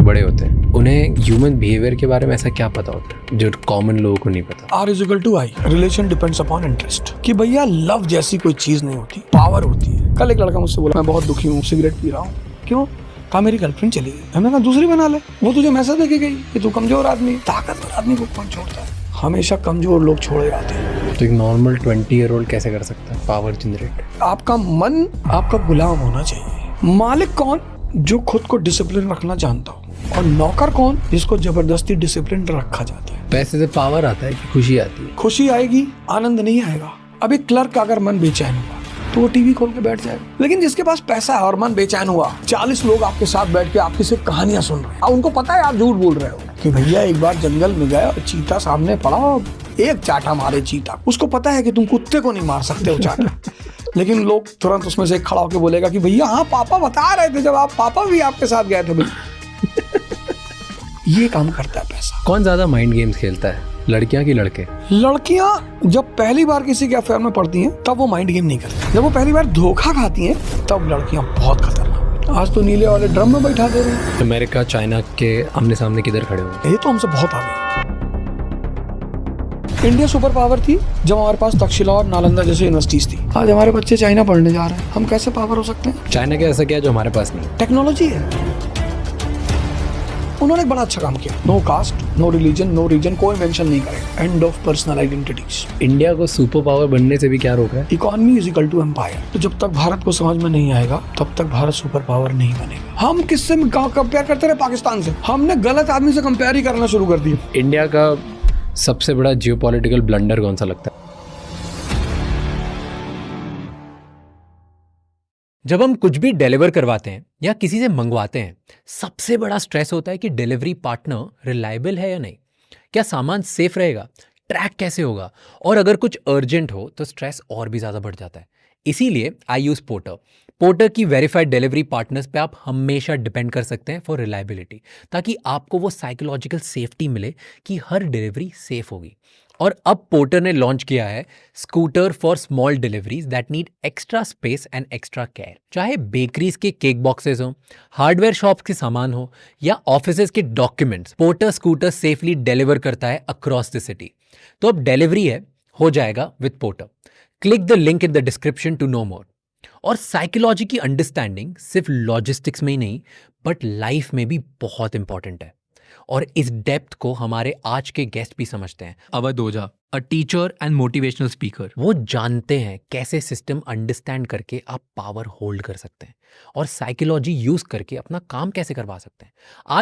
जो बड़े होते हैं उन्हें ह्यूमन बिहेवियर के बारे में ऐसा क्या पता होता है जो कॉमन लोगों को नहीं पता? R=I, relation depends upon interest. कि भैया लव जैसी कोई चीज नहीं होती, पावर होती है। कल एक लड़का मुझसे बोला मैं बहुत दुखी हूँ, सिगरेट पी रहा हूँ। क्यों? कहा मेरी गर्लफ्रेंड चली गई। मैंने कहा दूसरी बना ले। वो तुझे मैसेज देके गई कि तू कमजोर आदमी। ताकतवर आदमी को कौन छोड़ता है? हमेशा कमजोर लोग छोड़े जाते हैं। तो एक नॉर्मल 20-year-old कैसे कर सकता है पावर जनरेट? आपका मन आपका गुलाम होना चाहिए। मालिक कौन? जो खुद को डिसिप्लिन रखना जानता हो। और नौकर कौन? जिसको जबरदस्ती डिसिप्लिन रखा जाता है। पैसे से पावर आता है कि खुशी आती है? खुशी आएगी, आनंद नहीं आएगा। अब एक क्लर्क का अगर मन बेचैन हुआ तो वो टीवी खोल के बैठ जाएगा। लेकिन जिसके पास पैसा है और मन बेचैन हुआ, 40 लोग आपके साथ बैठ के आपकी सिर्फ कहानियां सुन रहे हैं। उनको पता है आप झूठ बोल रहे हो कि भैया एक बार जंगल में गया और चीता सामने पड़ा, एक चाटा मारे चीता। उसको पता है कि तुम कुत्ते को नहीं मार सकते हो चाटा। लेकिन लोग तुरंत उसमें से खड़ा होकर बोलेगा कि भैया हाँ पापा बता रहे थे, जब आप पापा भी आपके साथ गए थे। ये काम करता है पैसा। कौन ज्यादा माइंड गेम्स खेलता है, लड़कियां कि लड़के? लड़कियां जब पहली बार किसी के अफेयर में पड़ती हैं तब वो माइंड गेम नहीं करती। जब वो पहली बार धोखा खाती हैं तब लड़कियां बहुत खतरनाक। आज तो नीले वाले ड्रम में बैठा दे रहे हैं। अमेरिका चाइना के आमने सामने किधर खड़े हुए? ये तो हमसे बहुत आगे। इंडिया सुपर पावर थी जब हमारे पास तक्षशिला और नालंदा जैसी यूनिवर्सिटीज थी। आज हमारे बच्चे चाइना पढ़ने जा रहे हैं। हम कैसे पावर हो सकते हैं? चाइना के ऐसा क्या है जो हमारे पास नहीं? टेक्नोलॉजी है। उन्होंने एक बड़ा अच्छा काम किया। No caste, no religion, no region, कोई मेंशन नहीं करेगा। End of personal identities. India को सुपर पावर बनने से भी क्या रोक है? Economy = empire. तो जब तक भारत को समझ में नहीं आएगा तब तक भारत सुपर पावर नहीं बनेगा। हम किससे कंपेयर करते रहे? पाकिस्तान से। हमने गलत आदमी से कंपेयर ही करना शुरू कर दिया। इंडिया का सबसे बड़ा जियोपॉलिटिकल ब्लंडर कौन सा लगता है? जब हम कुछ भी डिलीवर करवाते हैं या किसी से मंगवाते हैं, सबसे बड़ा स्ट्रेस होता है कि डिलीवरी पार्टनर रिलायबल है या नहीं, क्या सामान सेफ रहेगा, ट्रैक कैसे होगा, और अगर कुछ अर्जेंट हो तो स्ट्रेस और भी ज़्यादा बढ़ जाता है। इसीलिए आई यूज़ पोर्टर। पोर्टर की वेरीफाइड डिलीवरी पार्टनर्स पे आप हमेशा डिपेंड कर सकते हैं फॉर रिलायबिलिटी, ताकि आपको वो साइकोलॉजिकल सेफ्टी मिले कि हर डिलीवरी सेफ होगी। और अब पोर्टर ने लॉन्च किया है scooter for small deliveries that need extra space and extra care. चाहे बेकरीज के केक बॉक्सेस हो, हार्डवेयर शॉप्स के सामान हो या ऑफिसेज के documents, porter scooter safely deliver करता है अक्रॉस द सिटी। तो अब डिलीवरी है हो जाएगा with Porter. Click the link in the description to know more. और साइकोलॉजी की अंडरस्टैंडिंग सिर्फ लॉजिस्टिक्स में ही नहीं बट लाइफ में भी बहुत इंपॉर्टेंट है, और इस डेप्थ को हमारे आज के गेस्ट भी समझते हैं। Avadh Ojha, a teacher and motivational speaker. वो जानते हैं कैसे सिस्टम अंडरस्टैंड करके आप पावर होल्ड कर सकते हैं और साइकोलॉजी यूज करके अपना काम कैसे करवा सकते हैं।